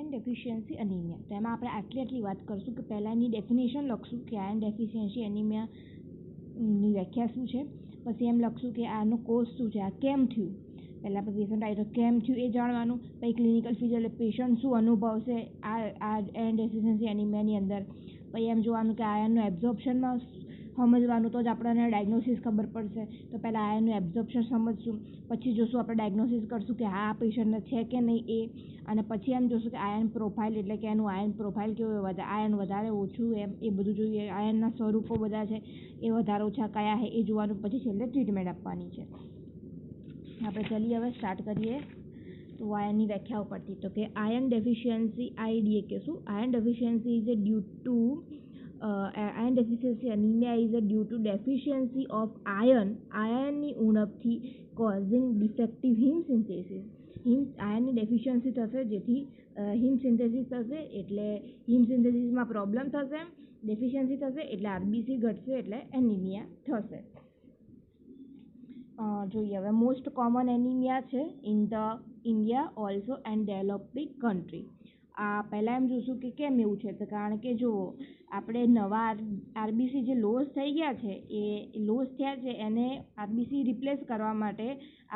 Iron deficiency anaemia. તો એમાં આપણે આટલી વાત કરશું કે પહેલાં એની ડેફિનેશન લખશું કે આયર્ન ડેફિશિયન્સી એનિમિયાની વ્યાખ્યા શું છે. પછી એમ લખશું કે આનો કોઝ શું છે, આ કેમ થયું. પહેલાં આપણે પેશન્ટ આવી તો કેમ થયું એ જાણવાનું. પછી ક્લિનિકલ ફીચર એટલે પેશન્ટ શું અનુભવશે આ આયર્ન ડેફિશિયન્સી એનિમિયાની અંદર. પછી એમ જોવાનું કે આયર્નનું એબ્ઝોર્પ્શનમાં સમજવાનું, તો જ આપણને ડાયગ્નોસિસ ખબર પડશે. તો પહેલાં આયર્નનું એબ્ઝોર્પ્શન સમજશું, પછી જોશું આપણે ડાયગ્નોસિસ કરશું કે હા આ પેશન્ટને છે કે નહીં એ. અને પછી એમ જોશું કે આયર્ન પ્રોફાઇલ એટલે કે એનું આયર્ન પ્રોફાઇલ કેવું, આયર્ન વધારે ઓછું એમ એ બધું જોઈએ. આયર્નના સ્વરૂપો બધા છે એ વધારે ઓછા કયા છે એ જોવાનું. પછી છેલ્લે ટ્રીટમેન્ટ આપવાની છે. આપણે ચલીએ હવે સ્ટાર્ટ કરીએ તો આયર્નની વ્યાખ્યાઓ પરથી. તો કે આયર્ન ડેફિશિયન્સી આઈડીએ કે શું, iron deficiency is due to iron deficiency anemia is due to deficiency of ironની ઉણપથી causing defective heme synthesis. આયર્નની ડેફિશિયન્સી થશે જેથી હિમ સિન્થેસિસ થશે, એટલે હિમ સિન્થેસિસમાં પ્રોબ્લેમ થશે. ડેફિશિયન્સી થશે એટલે આરબીસી ઘટશે એટલે એનિમિયા થશે. જોઈએ હવે મોસ્ટ કોમન એનિમિયા છે in the India also and developing country. આ પહેલાં એમ જોઈશું કે કેમ એવું છે, તો કારણ કે જુઓ આપણે નવા આરબીસી જે લોસ થઈ ગયા છે એ લોસ થયા છે એને આરબીસી રિપ્લેસ કરવા માટે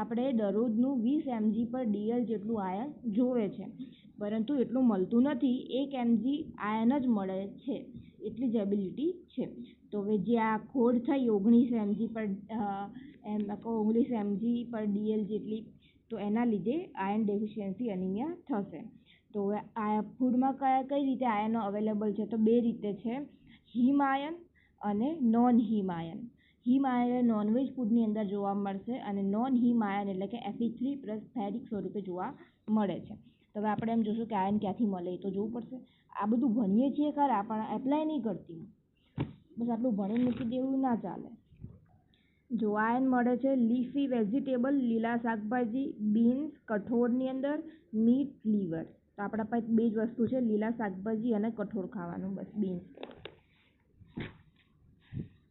આપણે દરરોજનું 20 mg/dl જેટલું આયર્ન જોવે છે, પરંતુ એટલું મળતું નથી. 1 mg આયર્ન જ મળે છે, એટલી જ એબિલિટી છે. તો હવે જે આ ખોડ થઈ 19 mg/dl જેટલી, તો એના લીધે આયર્ન ડેફિશિયન્સી એનિમિયા થશે. તો આ ફૂડમાં કઈ રીતે આયર્ન અવેલેબલ છે, તો બે રીતે છે, હિમ આયર્ન અને નોન હિમ આયર્ન. હિમ આયર્ન નોનવેજ ફૂડની અંદર જોવા મળશે અને નોન હિમ આયર્ન એટલે કે Fe3+ ફેરિક સ્વરૂપે જોવા મળે છે. તો હવે આપણે એમ જોશું કે આયર્ન ક્યાંથી મળે એ તો જોવું પડશે. આ બધું ભણીએ છીએ ખરા પણ એપ્લાય નહીં કરતી. બસ આટલું ભણી મૂકી દેવું ના ચાલે. જો આયર્ન મળે છે લીફી વેજીટેબલ, લીલા શાકભાજી, બીન્સ, કઠોળની અંદર, મીટ, લીવર. તો આપણા પાસે બે જ વસ્તુ છે, લીલા શાકભાજી અને કઠોળ ખાવાનું, બસ બીન્સ.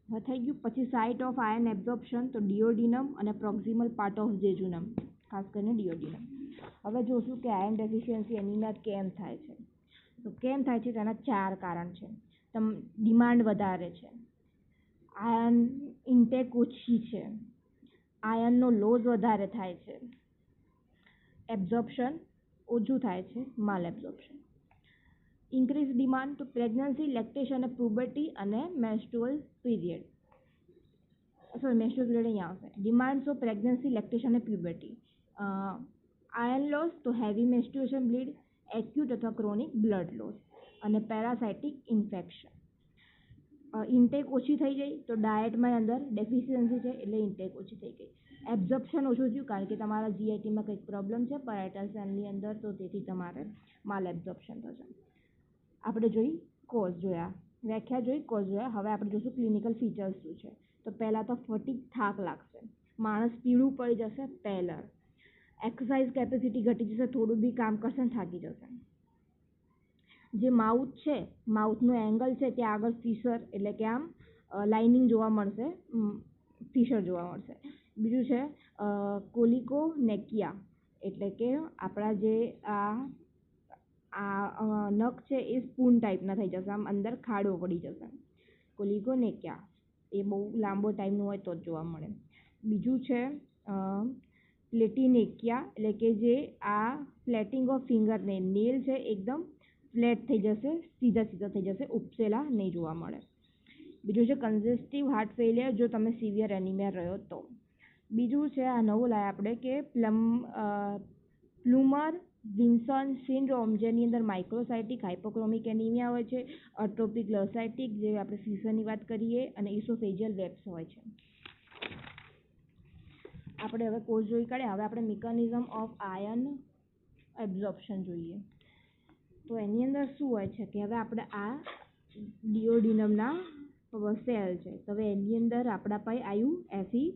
હવે થઈ ગયું. પછી સાઇટ ઓફ આયર્ન એબ્ઝોર્પ્શન, તો ડિયોડિનમ અને પ્રોક્સિમલ પાર્ટ ઓફ જેજુનમ, ખાસ કરીને ડિયોડિનમ. હવે જોશું કે આયર્ન ડેફિશિયન્સી એનિમિયા કેમ થાય છે. તો કેમ થાય છે તેના 4 કારણ છે. ડિમાન્ડ વધારે છે, આયર્ન ઇન્ટેક ઓછી છે, આયર્નનો લોઝ વધારે થાય છે, એબ્ઝોર્પ્શન ઓછું થાય છે, માલ એબ્ઝોર્પ્શન. ઇન્ક્રીઝ ડિમાન્ડ, તો પ્રેગ્નન્સી, લેક્ટેશન અને પ્યુબર્ટી અને મેન્સ્ટ્રુઅલ પીરિયડ. મેન્સ્ટ્રુઅલ પીરિયડ અહીંયા આવશે. ડિમાન્ડ્સ ઓફ પ્રેગ્નન્સી, લેક્ટેશન અને પ્યુબર્ટી. આયર્ન લોસ, તો હેવી મેન્સ્ટ્રુએશન બ્લીડ, એક્યુટ અથવા ક્રોનિક બ્લડ લોસ અને પેરાસાઇટિક ઇન્ફેક્શન. ઇન્ટેક ઓછી થઈ ગઈ, તો ડાયટમાં અંદર ડેફિશિયન્સી છે એટલે ઇન્ટેક ઓછી થઈ ગઈ. એબ્ઝોર્પ્શન ઓછું થયું કારણ કે તમારા જીઆઈટીમાં કંઈક પ્રોબ્લેમ છે પેરાઇટલ સેલની અંદર, તો તેથી તમારે માલ એબ્ઝોર્પ્શન થશે. આપણે જોઈ કોઝ જોયા, વ્યાખ્યા જોઈ, કોઝ જોયા. હવે આપણે જોઈશું ક્લિનિકલ ફીચર્સ શું છે. તો પહેલાં તો ફટીગ, થાક લાગશે, માણસ પીળું પડી જશે, પેલર, એક્સરસાઇઝ કેપેસિટી ઘટી જશે, થોડું બી કામ કરશે ને થાકી જશે. જે માઉથ છે, માઉથનો એંગલ છે ત્યાં આગળ ફિશર એટલે કે આમ લાઇનિંગ જોવા મળશે, ફિશર જોવા મળશે. બીજું છે કોલિકોનેકિયા, એટલે કે આપણા જે આ નખ છે એ સ્પૂન ટાઈપના થઈ જશે, આમ અંદર ખાડો પડી જશે. કોલિકોનેકિયા એ બહુ લાંબો ટાઈમનું હોય તો જ જોવા મળે. બીજું છે પ્લેટિનેકિયા, એટલે કે જે આ ફ્લેટિંગ ઓફ ફિંગરને નેલ છે એકદમ ફ્લેટ થઈ જશે, સીધા થઈ જશે, ઉપસેલા નહીં જોવા મળે. બીજું છે કન્જેસ્ટિવ હાર્ટ ફેલિયર, જો તમે સિવિયર એનિમિયા રહ્યો તો. બીજું છે આ નવું લાયા આપણે કે પ્લુમર વિન્સન સિન્ડ્રોમ, જેની અંદર માઇક્રોસાઇટિક હાઇપોક્રોમિક એનિમિયા હોય છે, અટ્રોપિક લોસાઇટિક જે આપણે ફિશરની વાત કરીએ, અને ઇસોફેજિયલ વેબ્સ હોય છે. આપણે હવે કોઝ જોઈ કાઢ્યા. હવે આપણે મિકેનિઝમ ઓફ આયર્ન એબ્ઝોર્પ્શન જોઈએ. તો એની અંદર શું હોય છે કે હવે આપણે આ ડિયોડિનમના સેલ છે, તો હવે એની અંદર આપણા પાસે આવ્યું Fe3+,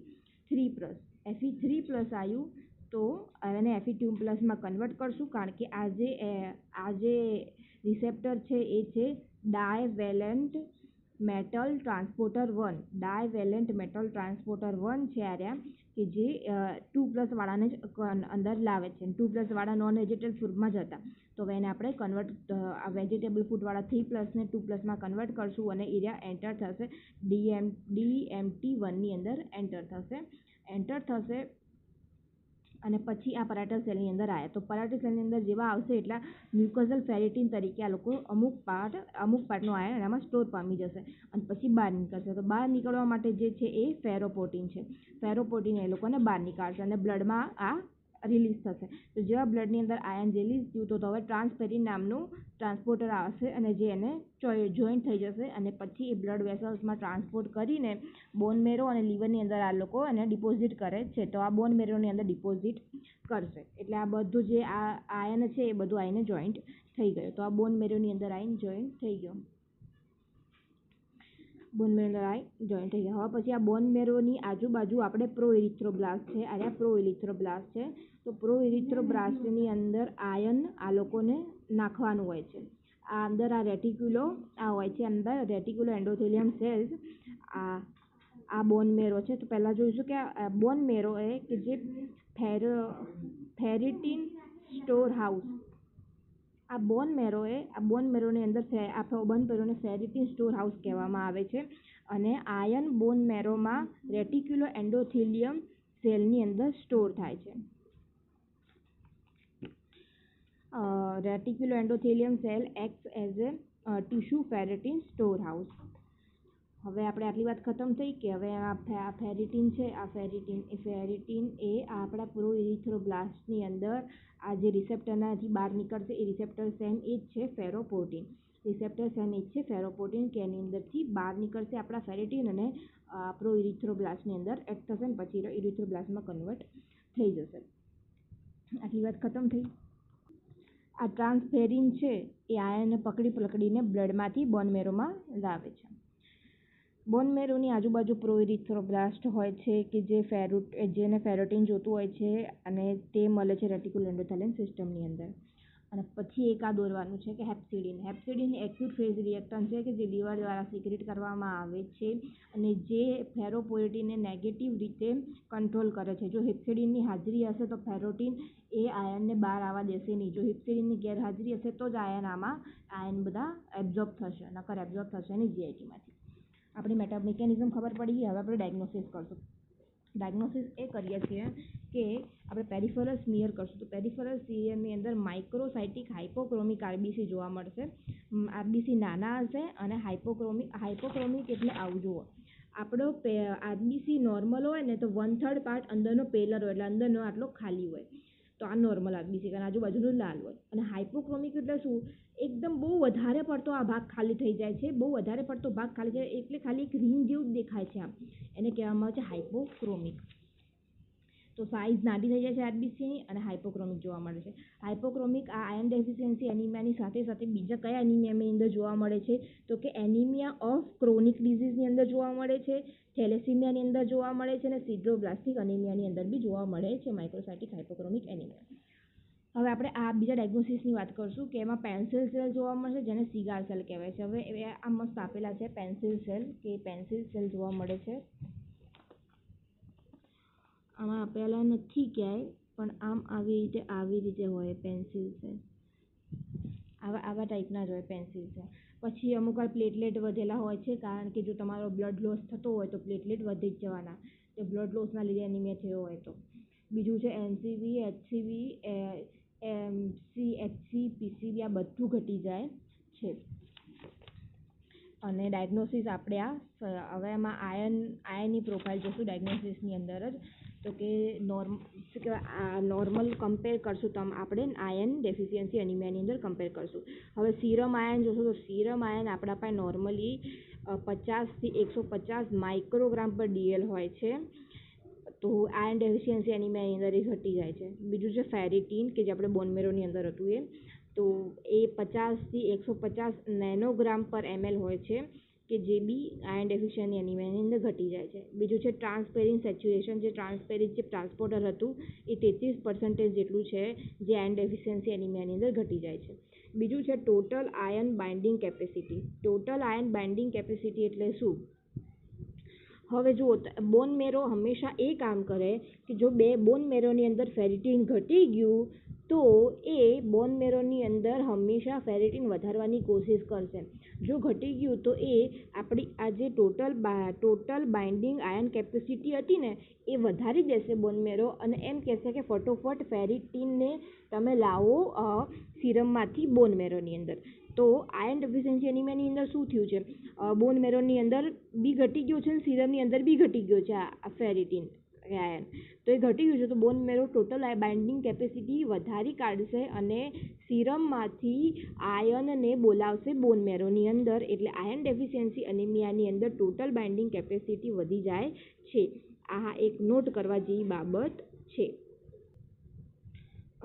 આવ્યું. તો એને Fe2+ કન્વર્ટ કરશું કારણ કે આ જે રિસેપ્ટર છે એ છે ડાયવેલેન્ટ મેટલ ટ્રાન્સપોર્ટર 1. ડાયવેલેન્ટ મેટલ ટ્રાન્સપોર્ટર 1 છે આર્યા, કે જે 2+ વાળાને જ અંદર લાવે છે. 2+ વાળા નોન વેજીટેબલ ફૂડમાં જ હતા, તો હવે એને આપણે કન્વર્ટ વેજીટેબલ ફૂડવાળા 3+ ને 2+માં કન્વર્ટ કરશું અને એરિયા એન્ટર થશે. DMT1 ની અંદર એન્ટર થશે અને પછી આ પરાયટલ સેલની અંદર આવ્યા. તો પરાયટલ સેલની અંદર જેવા આવશે એટલા મ્યુકોઝલ ફેરિટીન તરીકે આ લોકો અમુક પાર્ટનો આયન એનામાં સ્ટોર પામી જશે અને પછી બહાર નીકળશે. તો બહાર નીકળવા માટે જે છે એ ફેરોપોટીન છે. ફેરોપોટીન એ લોકોને બહાર નીકાળશે અને બ્લડમાં આ રિલીઝ થશે. તો જેવા બ્લડની અંદર આયન રિલીઝ થયું તો હવે ટ્રાન્સફેરિન નામનું ટ્રાન્સપોર્ટર આવશે અને જે એને જોઈન્ટ થઈ જશે અને પછી એ બ્લડ વેસલ્સમાં ટ્રાન્સપોર્ટ કરીને બોન મેરો અને લીવરની અંદર આ લોકો એને ડિપોઝિટ કરે છે. તો આ બોન મેરોની અંદર ડિપોઝિટ કરશે એટલે આ બધું જે આ આયન છે એ બધું આવીને જોઈન્ટ થઈ ગયું. તો આ બોન મેરોની અંદર આવીને જોઈન્ટ થઈ ગયો. બોન મેરો જોઈન્ટ થઈ ગયા. હવે પછી આ બોન મેરોની આજુબાજુ આપણે પ્રોઇરિથ્રોબ્લાસ્ટ છે. આ પ્રોઇરિથ્રોબ્લાસ્ટ છે. તો પ્રોઇરિથ્રોબ્લાસ્ટની અંદર આયન આ લોકોને નાખવાનું હોય છે. આ અંદર આ રેટિક્યુલો હોય છે. અંદર રેટિક્યુલો એન્ડોથેલિયમ સેલ્સ આ બોન મેરો છે. તો પહેલાં જોઈશું કે આ બોન મેરો એ કે જે ફેરિટીન સ્ટોર હાઉસ આ બોન મેરોની અંદર બોન મેરોને ફેરિટીન સ્ટોર હાઉસ કહેવામાં આવે છે અને આયન બોન મેરોમાં રેટિક્યુલો એન્ડોથેલિયમ સેલની અંદર સ્ટોર થાય છે. Reticulo endothelium cell acts as a tissue ferritin store house. હવે આપણે આટલી વાત ખતમ થઈ કે હવે આ ફેરિટીન છે. આ ફેરિટીન એ આપણા પ્રોઇરિથ્રોબ્લાસ્ટની અંદર આ જે રિસેપ્ટરનાથી બહાર નીકળશે એ રિસેપ્ટર સેમ એ જ છે ફેરોપોટીન. કે એની અંદરથી બહાર નીકળશે આપણા ફેરિટીન અને પ્રોઇરિથ્રોબ્લાસ્ટની અંદર એક્ટ થશે અને પછી ઇરિથ્રોબ્લાસ્ટમાં કન્વર્ટ થઈ જશે. આટલી વાત ખતમ થઈ. આ ટ્રાન્સફેરિન છે એ આયનને પકડીને બ્લડમાંથી બોન મેરોમાં લાવે છે. બોન મેરોની આજુબાજુ પ્રોઇરિથ્રોબ્લાસ્ટ હોય છે કે જેને ફેરોટીન જોતું હોય છે અને તે મળે છે રેટિક્યુલો એન્ડોથેલિયમ સિસ્ટમની અંદર. અને પછી એક આ દોરવાનું છે કે હેપ્સિડિન એક્યુટ ફેઝ રિએક્ટન્ટ છે કે જે લીવર દ્વારા સિક્રેટ કરવામાં આવે છે અને જે ફેરોપોએટિનને નેગેટિવ રીતે કંટ્રોલ કરે છે. જો હેપ્સિડિનની હાજરી હશે તો ફેરોટીન એ આયનને બહાર આવવા દેશે નહીં. જો હેપ્સિડિનની ગેરહાજરી હશે તો જ આયન બધા એબ્ઝોર્બ થશે, નકર એબ્ઝોર્બ થશે નહીં જીઆઈટીમાંથી. આપણી મિકેનિઝમ ખબર પડી ગઈ. હવે આપણે ડાયગ્નોસિસ કરશું. ડાયગ્નોસિસ એ કરીએ છીએ કે આપણે પેરિફેરલ સ્મિયર કરશું. તો પેરિફેરલ સ્મિયરની અંદર માઇક્રોસાઇટિક હાઇપોક્રોમિક આરબીસી જોવા મળશે. આરબીસી નાના હશે અને હાઇપોક્રોમિક એટલે આવું જુઓ. આપણો આરબીસી નોર્મલ હોય ને તો 1/3 પાર્ટ અંદરનો પેલર હોય એટલે અંદરનો આટલો ખાલી હોય. તો આ નોર્મલ આરબીસી અને આજુબાજુનું લાલ હોય. અને હાઇપોક્રોમિક એટલે શું? એકદમ બહુ વધારે પડતો આ ભાગ ખાલી થઈ જાય છે. બહુ વધારે પડતો ભાગ ખાલી જાય એટલે ખાલી એક રિંગ જેવું જ દેખાય છે. આમ એને કહેવામાં આવે છે હાઇપોક્રોમિક. તો સાઇઝ નાની થઈ જાય છે આરબીસીની અને હાઇપોક્રોમિક જોવા મળે છે. હાઇપોક્રોમિક આ આયર્ન ડેફિશિયન્સી એનિમિયાની સાથે બીજા કયા એનિમિયાની અંદર જોવા મળે છે? તો કે એનિમિયા ઓફ ક્રોનિક ડિઝીઝની અંદર જોવા મળે છે, થેલેસીમિયાની અંદર જોવા મળે છે અને સિડરોબ્લાસ્ટિક એનિમિયાની અંદર બી જોવા મળે છે માઇક્રોસાઇટિક હાઇપોક્રોમિક એનિમિયા. હવે આપણે આ બીજા ડાયગ્નોસિસની વાત કરશું કે એમાં પેન્સિલ સેલ જોવા મળશે જેને સિગાર સેલ કહેવાય છે. હવે આ મસ્ત આપેલા છે પેન્સિલ સેલ જોવા મળે છે. આમાં આપેલા નથી ક્યાંય પણ આમ આવી રીતે હોય પેન્સિલ સેલ. આવા ટાઈપના જ હોય પેન્સિલ સેલ. પછી અમુક વાર પ્લેટલેટ વધેલા હોય છે કારણ કે જો તમારો બ્લડ લોસ થતો હોય તો પ્લેટલેટ વધી જ જવાના. તો બ્લડ લોસના લીધે એનિમિયા થયો હોય તો. બીજું છે એનસીવી, એચસીવી, એચસી, પીસીવી આ બધું ઘટી જાય છે. અને ડાયગ્નોસિસ આપણે હવે એમાં આયનની પ્રોફાઇલ જોશું ડાયગ્નોસિસની અંદર જ. તો કે નોર્મલ કમ્પેર કરશું તો આપણે આયર્ન ડેફિશિયન્સી એનિમિયાની અંદર કમ્પેર કરશું. હવે સીરમ આયન જોશું તો સીરમ આયન આપણા પાસે નોર્મલી 50 થી 150 માઇક્રોગ્રામ પર ડીએલ હોય છે. તો આયર્ન ડેફિશિયન્સી એનિમિયાની અંદર એ ઘટી જાય છે. બીજું છે ફેરિટીન કે જે આપણે બોન મેરોની અંદર હતું તો એ 50 થી 150 નેનોગ્રામ પર ml હોય છે કે જે બી આયર્ન ડેફિશિયન્સી એનિમિયાની અંદર ઘટી જાય છે. બીજું છે ટ્રાન્સફેરિન સેચ્યુરેશન. જે ટ્રાન્સપોર્ટર હતું એ 33% જેટલું છે જે આયર્ન ડેફિશિયન્સી એનિમિયાની અંદર ઘટી જાય છે. બીજું છે total iron binding capacity. Total iron binding capacity એટલે શું? હવે જુઓ, બોન મેરો હંમેશા એ કામ કરે કે જો બોન મેરોની અંદર ફેરિટીન ઘટી ગયું તો એ બોન મેરોની અંદર હંમેશા ફેરિટીન વધારવાની કોશિશ કરશે. જો ઘટી ગયું તો એ આપણી આ જે ટોટલ બાઇન્ડિંગ આયન કેપેસિટી હતી ને એ વધારી દેશે બોન મેરો, અને એમ કહેશે કે ફટોફટ ફેરિટીનને તમે લાવો સિરમમાંથી બોન મેરોની અંદર. તો આયન ડેફિશિયન્સી એનિમિયાની અંદર શું થયું છે, બોન મેરોની અંદર બી ઘટી ગયો છે અને સિરમની અંદર બી ઘટી ગયો છે આ ફેરિટીન આયન. તો એ ઘટી ગયું છે તો બોન મેરો ટોટલ બાઇન્ડિંગ કેપેસિટી વધારી કાઢશે અને સિરમમાંથી આયનને બોલાવશે બોન મેરોની અંદર, એટલે આયન ડેફિશિયન્સી એનિમિયાની અંદર ટોટલ બાઇન્ડિંગ કેપેસિટી વધી જાય છે. આ એક નોટ કરવા જેવી બાબત છે.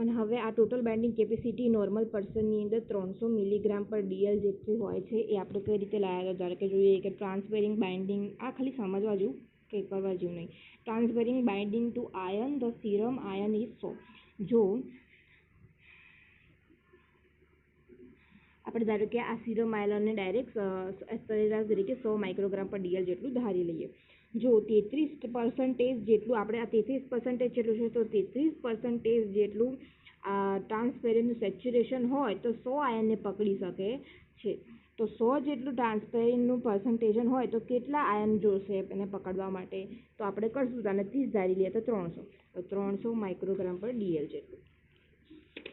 અને હવે આ ટોટલ બાઇન્ડિંગ કેપેસિટી નોર્મલ પર્સનની અંદર 300 mg/dl જેટલી હોય છે. એ આપણે કઈ રીતે લાવ્યા હતા, ધારો કે જોઈએ કે ટ્રાન્સફેરિંગ બાઇન્ડિંગ, આ ખાલી સમજવા જેવું, કંઈ કરવા જેવું નહીં. Transferring binding to iron, the serum iron is 100. જો આપણે ધારો કે આ સીરમ આયનને ડાયરેક્ટ સરેરાશ તરીકે 100 μg/dl જેટલું ધારી લઈએ. જો 33% જેટલું, આપણે આ 33% જેટલું છે તો 33% જેટલું ટ્રાન્સફેરિનનું સેચ્યુરેશન હોય તો 100 આયનને પકડી શકે છે. તો 100 જેટલું ટ્રાન્સફેરિનનું પર્સન્ટેશન હોય તો કેટલા આયન જોશે એને પકડવા માટે, તો આપણે કરશું તો આને 30 ધારી લઈએ તો 300, તો 300 μg/dl જેટલું.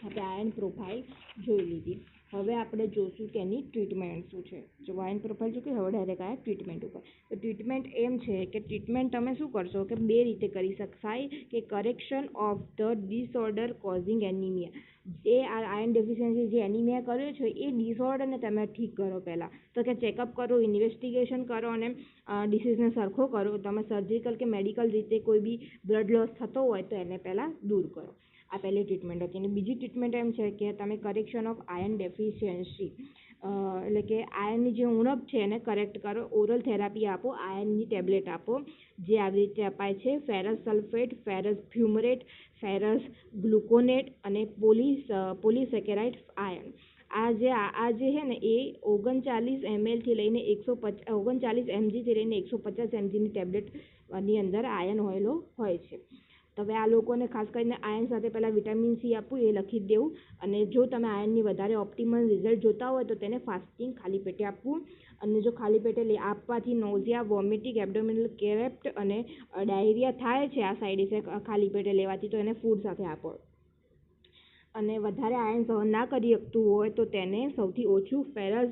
આપણે આયન પ્રોફાઇલ જોઈ લીધી. હવે આપણે જોશું કે એની ટ્રીટમેન્ટ શું છે. જો આયન પ્રોફાઇલ જો કે હવે ડાયરેક્ટ આવ્યા ટ્રીટમેન્ટ ઉપર. તો ટ્રીટમેન્ટ એમ છે કે ટ્રીટમેન્ટ તમે શું કરશો કે 2 રીતે કરી શકાય, કે correction of the disorder causing anaemia. જે આયન ડેફિશિયન્સી જે એનિમિયા કર્યો છે એ ડિસઓર્ડરને તમે ઠીક કરો. પહેલાં તો કે ચેકઅપ કરો, ઇન્વેસ્ટિગેશન કરો અને ડિસીઝને સરખો કરો. તમે સર્જિકલ કે મેડિકલ રીતે કોઈ બી બ્લડ લોસ થતો હોય તો એને પહેલાં દૂર કરો. આ પહેલી ટ્રીટમેન્ટ હતી. અને બીજી ટ્રીટમેન્ટ એમ છે કે તમે કરેક્શન ઓફ આયન ડેફિશિયન્સી, એટલે કે આયનની જે ઉણપ છે એને કરેક્ટ કરો. ઓરલ થેરાપી આપો, આયનની ટેબ્લેટ આપો, જે આવી રીતે અપાય છે: ફેરસ સલ્ફેટ, ફેરસ ફ્યુમરેટ, ફેરસ ગ્લુકોનેટ અને પોલીસેકેરાઇડ આયન. આ જે છે ને એ 39 ml થી લઈને 39 mg થી લઈને 150 mg ની ટેબ્લેટની અંદર આયન હોયેલો હોય છે. તો હવે આ લોકોને ખાસ કરીને આયન સાથે પહેલાં વિટામિન સી આપવું એ લખી જ દેવું. અને જો તમે આયનની વધારે ઓપ્ટિમલ રિઝલ્ટ જોતા હોય તો તેને ફાસ્ટિંગ ખાલી પેટે આપવું. અને જો ખાલી પેટે આપવાથી નોઝિયા, વોમિટિંગ, એબ્ડોમિનલ ક્રેમ્પ અને ડાયરિયા થાય છે આ સાઇડ ઇફેક્ટ ખાલી પેટે લેવાથી, તો એને ફૂડ સાથે આપો. અને વધારે આયન સહન ના કરી શકતું હોય તો તેને સૌથી ઓછું ફેરસ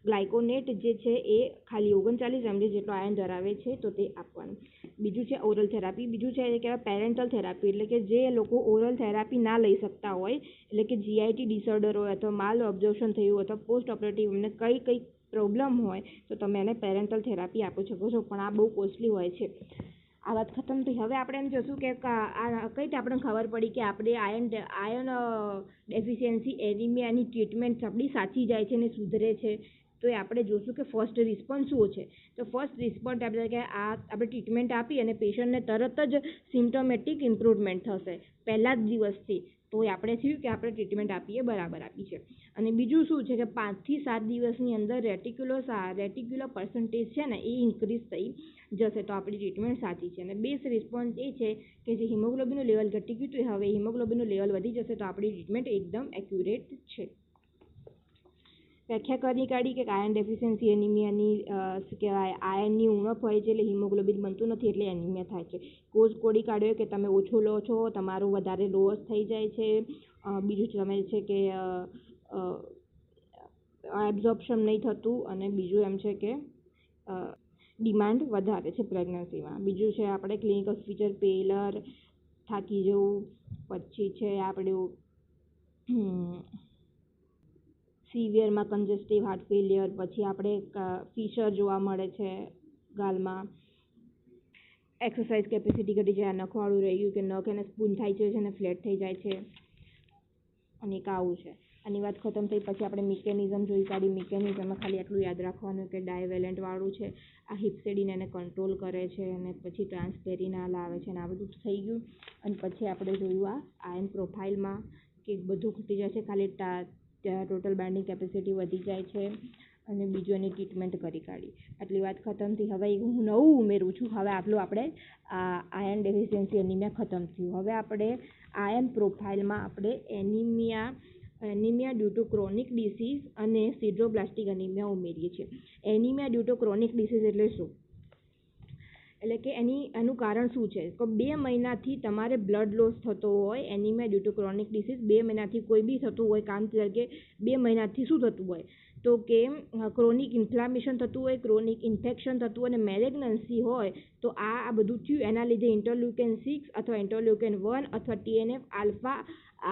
ગ્લાયકોનેટ જે છે એ ખાલી 39 mg જેટલો આયન ધરાવે છે તો તે આપવાનું. બીજું છે ઓરલ થેરાપી. બીજું છે એ કહેવાય પેરેન્ટલ થેરાપી, એટલે કે જે લોકો ઓરલ થેરાપી ના લઈ શકતા હોય, એટલે કે GIT ડિસઓર્ડર હોય અથવા માલ ઓબ્ઝર્વેશન થયું અથવા પોસ્ટ ઓપરેટિવ એમને કંઈ પ્રોબ્લેમ હોય તો તમે એને પેરેન્ટલ થેરાપી આપી શકો છો, પણ આ બહુ કોસ્ટલી હોય છે. આ વાત ખતમ થઈ. હવે આપણે એમ જોશું કે આ કઈ રીતે આપણને ખબર પડી કે આપણે આયન ડેફિશિયન્સી એનિમિયાની ટ્રીટમેન્ટ આપણી સાચી જાય છે અને સુધરે છે. તો એ આપણે જોશું કે ફર્સ્ટ રિસ્પોન્સ શું છે. તો ફર્સ્ટ રિસ્પોન્સ આપણે કે આપણે ટ્રીટમેન્ટ આપી અને પેશન્ટને તરત જ સિમ્ટોમેટિક ઇમ્પ્રુવમેન્ટ થશે પહેલા જ દિવસથી, તો એ આપણે થયું કે આપણે ટ્રીટમેન્ટ આપીએ બરાબર આપી છે. અને બીજું શું છે કે 5 થી 7 દિવસની અંદર રેટિક્યુલર પર્સન્ટેજ છે ને એ ઇન્ક્રીઝ થઈ જશે, તો આપણી ટ્રીટમેન્ટ સાચી છે. અને બેસ્ટ રિસ્પોન્સ એ છે કે જે હિમોગ્લોબિનનું લેવલ ઘટી ગયું તો હવે હિમોગ્લોબિનનું લેવલ વધી જશે, તો આપણી ટ્રીટમેન્ટ એકદમ એક્યુરેટ છે. વ્યાખ્યા કરી કાઢી કે આયન ડેફિશિયન્સી એનિમિયાની શું કહેવાય, આયનની ઉણપ હોય છે એટલે હિમોગ્લોબિન બનતું નથી એટલે એનિમિયા થાય છે. કોઝ કોડી કાઢ્યો કે તમે ઓછો લો છો, તમારું વધારે લોસ થઈ જાય છે. બીજું તમે છે કે એબ્ઝોર્પ્શન નહીં થતું, અને બીજું એમ છે કે ડિમાન્ડ વધારે છે પ્રેગ્નન્સીમાં. બીજું છે આપણે ક્લિનિકલ ફીચર પેલર, થાકી જવું, પછી છે આપણું સિવિયરમાં કન્જેસ્ટિવ હાર્ટ ફેલિયર, પછી આપણે ફિશર જોવા મળે છે ગાલમાં, એક્સરસાઇઝ કેપેસિટી ઘટી જાય, નખવાળું રહી ગયું કે નખ એને સ્પૂન થાય છે અને ફ્લેટ થઈ જાય છે, અને એક આવું છે. આની વાત ખતમ થઈ. પછી આપણે મિકેનિઝમ જોઈ કાઢી. મિકેનિઝમમાં ખાલી આટલું યાદ રાખવાનું કે ડાયવેલેન્ટવાળું છે, આ હિપ્સેડિન એને કંટ્રોલ કરે છે, અને પછી ટ્રાન્સપેરિનાલ આવે છે, અને આ બધું થઈ ગયું. અને પછી આપણે જોયું આ આયન પ્રોફાઇલમાં કે બધું ખૂટી જાય છે, ખાલી ટોટલ બાઇન્ડિંગ કેપેસિટી વધી જાય છે, અને બીજું એની ટ્રીટમેન્ટ કરી કાઢી. આટલી વાત ખતમ થઈ. હવે હું નવું ઉમેરું છું. હવે આટલું આપણે આયર્ન ડેફિશિયન્સી એનિમિયા ખતમ થયું. હવે આપણે આયર્ન પ્રોફાઇલમાં આપણે anaemia due to chronic disease અને સિડ્રોબ્લાસ્ટિક એનિમિયા ઉમેરીએ છીએ. Anaemia due to chronic disease એટલે શું? એટલે કે એનું કારણ શું છે? તો 2 મહિનાથી તમારે બ્લડ લોસ થતો હોય, anaemia due to chronic disease 2 મહિનાથી કોઈ બી થતું હોય, કામ તરીકે 2 મહિનાથી શું થતું હોય તો કે ક્રોનિક ઇન્ફ્લામેશન થતું હોય, ક્રોનિક ઇન્ફેક્શન થતું હોય અને મેલેગ્નન્સી હોય, તો આ બધું થયું એના લીધે ઇન્ટરલ્યુકેન 6 અથવા ઇન્ટરલ્યુકેન 1 અથવા TNF આલ્ફા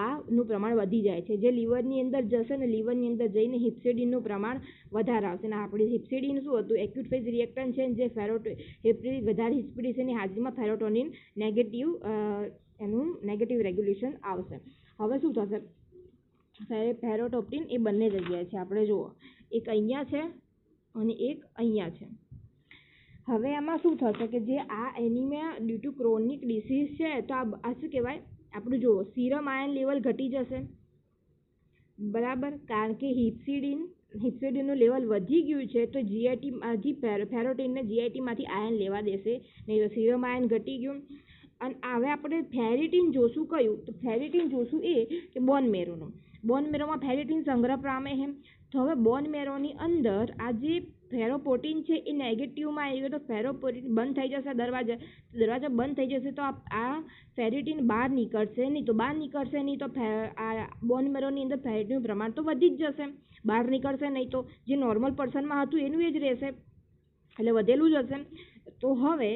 આનું પ્રમાણ વધી જાય છે, જે લીવરની અંદર જશે ને લીવરની અંદર જઈને હિપ્સેડિનનું પ્રમાણ વધારે આવશે. અને આપણી હિપ્સેડિન શું હતું? એક્યુટ ફેઝ રિએક્ટન્ટ છે, જે વધારે હિસ્પિડિસની હાજરીમાં સેરોટોનિન નેગેટિવ રેગ્યુલેશન આવશે. હવે શું થશે? ફેરોટોપ્ટિન એ બંને જગ્યાએ છે. આપણે જુઓ, એક અહીંયા છે અને એક અહીંયા છે. હવે આમાં શું થશે કે જે આ anaemia due to chronic disease છે, તો આ શું કહેવાય? આપણું જુઓ, સીરમ આયર્ન લેવલ ઘટી જશે, બરાબર, કારણ કે હિપ્સેડિનનું લેવલ વધી ગયું છે, તો જીઆઈટીમાંથી ફેરોટિનને જીઆઈટીમાંથી આયર્ન લેવા દેશે નહીં, તો સીરમ આયર્ન ઘટી ગયું. અને હવે આપણે ફેરિટીન જોશું. કયું? તો ફેરિટીન જોશું એ કે બોન મેરોમાં ફેરિટીન સંગ્રહ પામે છે. તો હવે બોન મેરોની અંદર આ જે ફેરોપોટીન છે એ નેગેટિવમાં આવી ગયો, તો ફેરોપોટીન બંધ થઈ જશે, દરવાજા બંધ થઈ જશે, તો આ ફેરિટીન બહાર નીકળશે નહીં. તો બહાર નીકળશે નહીં તો આ બોન મેરોની અંદર ફેરિટીનનું પ્રમાણ તો વધી જ જશે. બહાર નીકળશે નહીં તો જે નોર્મલ પર્સનમાં હતું એનું એ જ રહેશે, એટલે વધેલું જ હશે. તો હવે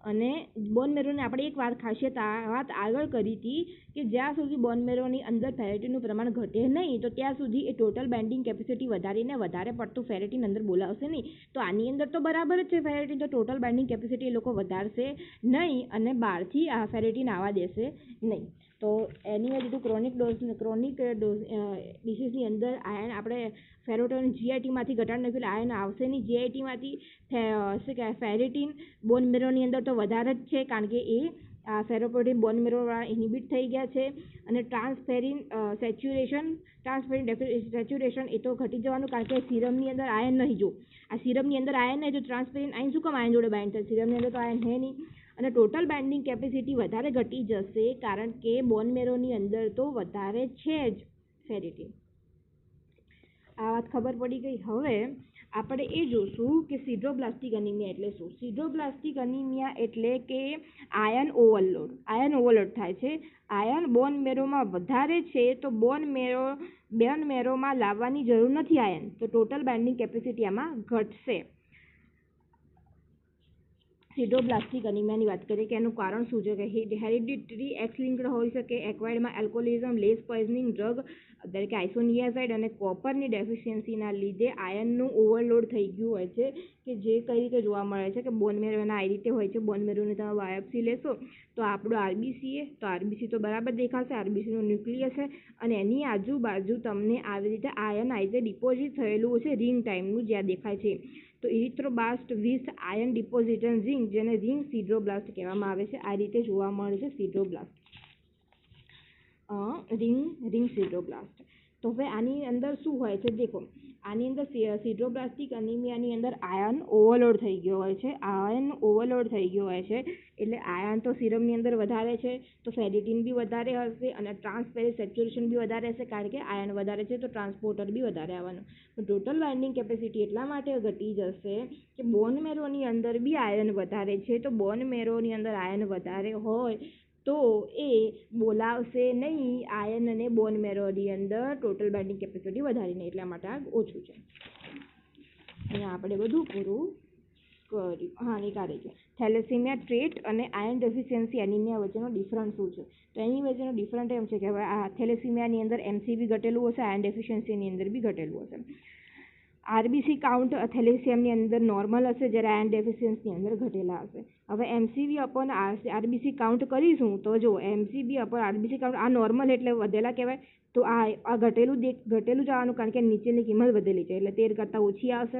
અને બોન મેરોને આપણે એક વાત આગળ કરી હતી કે જ્યાં સુધી બોન મેરોની અંદર ફેરેટીનનું પ્રમાણ ઘટે નહીં, તો ત્યાં સુધી એ ટોટલ બાઇન્ડિંગ કેપેસિટી વધારીને વધારે પડતું ફેરેટીન અંદર બોલાવશે નહીં. તો આની અંદર તો બરાબર જ છે ફેરેટીન, તો ટોટલ બાઇન્ડિંગ કેપેસિટી એ લોકો વધારશે નહીં અને બહારથી આ ફેરેટીન આવવા દેશે નહીં. તો એની વજુ ક્રોનિક ડિસીઝની અંદર આયર્ન આપણે ફેરોટોનિન જીઆઈટીમાંથી ઘટાડી નાખ્યું, એટલે આયર્ન આવશે નહીં જીઆઈટીમાંથી. શું કહેવાય? ફેરેટીન બોન મેરોની અંદર તો વધારે જ છે, કારણ કે એ ફેરોપોટીન બોન મેરો ઇનિબિટ થઈ ગયા છે. અને ટ્રાન્સફેરિન સેચ્યુરેશન એ તો ઘટી જવાનું, કારણ કે સિરમની અંદર આયર્ન નહીં. જો આ સિરમની અંદર આયર્ન નહીં, તો ટ્રાન્સફેરિન આયર્ન શું કામ આયર્ન જોડે બાઇન્ડ થાય? સિરમની અંદર તો આયર્ન હે નહીં. અને ટોટલ બાઇન્ડિંગ કેપેસિટી વધારે ઘટી જશે, કારણ કે બોન મેરોની અંદર તો વધારે છે જ ફેરેટીન. આ વાત ખબર પડી ગઈ. હવે આપણે એ જોશું કે સિડ્રોબ્લાસ્ટિક એનિમિયા એટલે શું? સિડ્રોબ્લાસ્ટિક એનિમિયા એટલે કે આયર્ન ઓવરલોડ થાય છે. આયર્ન બોન મેરોમાં વધારે છે, તો બોન મેરોમાં લાવવાની જરૂર નથી આયર્ન, તો ટોટલ બાઇન્ડિંગ કેપેસિટી આમાં ઘટશે. સિડ્રોબ્લાસ્ટિક એનિમિયાની વાત કરીએ કે એનું કારણ શું છે? કે હેરિડિટરી એક્સ લિંક્ડ હોઈ શકે, એક્વાયર્ડમાં એલ્કોહોલિઝમ, લેસ પોઈઝનિંગ ડ્રગ તરીકે આઇસોનિયાઝાઇડ અને કોપરની ડેફિશિયન્સીના લીધે આયર્નનું ઓવરલોડ થઈ ગયું હોય છે, કે જે કઈ રીતે જોવા મળે છે કે બોન મેરોના આ રીતે હોય છે. બોન મેરોની તમે બાયોપ્સી લેશો તો આપણું આરબીસી તો બરાબર દેખાશે, આરબીસીનું ન્યુક્લિયસ છે, અને એની આજુબાજુ તમને આવી રીતે આયર્ન ડિપોઝિટ થયેલું છે રિંગ ટાઈમનું, જ્યાં દેખાય છે. તો ઇરિથ્રોબ્લાસ્ટ વિથ આયર્ન ડિપોઝિશન રિંગ, જેને રિંગ સિડ્રોબ્લાસ્ટ કહેવામાં આવે છે, આ રીતે જોવા મળે છે સિડ્રોબ્લાસ્ટ, રિંગ સિડ્રોબ્લાસ્ટ. તો હવે આની અંદર શું હોય છે? દેખો, આની અંદર સિડ્રોબ્લાસ્ટિક એનિમિયાની અંદર આયર્ન ઓવરલોડ થઈ ગયો હોય છે. એટલે આયર્ન તો સિરમની અંદર વધારે છે, તો ફેરેટીન બી વધારે હશે અને ટ્રાન્સફેરિક સેચ્યુરેશન બી વધારે હશે, કારણ કે આયર્ન વધારે છે તો ટ્રાન્સપોર્ટર બી વધારે આવવાનું. ટોટલ બાઇન્ડિંગ કેપેસિટી એટલા માટે ઘટી જશે કે બોન મેરોની અંદર બી આયર્ન વધારે છે, તો બોન મેરોની અંદર આયર્ન વધારે હોય તો એ બોલાવશે નહીં આયર્ન અને બોન મેરોની અંદર ટોટલ બાઇન્ડિંગ કેપેસિટી વધારીને, એટલા માટે આ ઓછું છે. અહીંયા આપણે બધું પૂરું કર્યું. હા, નીકાળે છે. થેલેસીમિયા ટ્રેટ અને આયર્ન ડેફિશિયન્સી એનિમિયા વચ્ચેનો ડિફરન્સ શું છે? તો એની વચ્ચેનો ડિફરન્સ એમ છે કે હવે આ થેલેસીમિયાની અંદર એમસીબી ઘટેલું હશે, આયર્ન ડેફિશિયન્સીની અંદર બી ઘટેલું હશે. આરબીસી કાઉન્ટ થેલેસિયમની અંદર નોર્મલ હશે, જ્યારે આયર્ન ડેફિશિયન્સીની અંદર ઘટેલા હશે. હવે એમસીબી અપોન આરબીસી કાઉન્ટ કરીશું તો જો એમસીબી અપોન આરબીસી કાઉન્ટ, આ નોર્મલ એટલે વધેલા કહેવાય, તો આ ઘટેલું જવાનું, કારણ કે નીચેની કિંમત વધેલી છે એટલે 13 કરતાં ઓછી આવશે,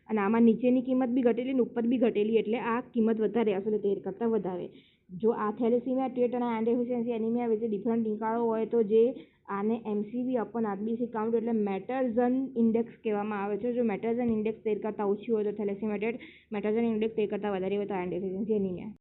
અને આમાં નીચેની કિંમત બી ઘટેલી અને ઉપર બી ઘટેલી, એટલે આ કિંમત વધારે આવશે, એટલે 13 કરતાં વધારે. જો આ થેલેસીમિયા ટ્રેટ અને આયર્ન ડેફિશિયન્સી એનિમિયા વચ્ચે ડિફરન્ટ નીકાળવો હોય તો જે આને MCV અપોન RBC કાઉન્ટ એટલે મેટર્સન ઇન્ડેક્સ કહેવામાં આવે છે. જો મેટર્સન ઇન્ડેક્સ 13 કરતાં ઓછી હોય તો થેલેસેમિયા ડેડ, મેટર્સન ઇન્ડેક્સ 13 કરતાં વધારે હોય તો આયર્ન ડેફિશિયન્સી એનિમિયા.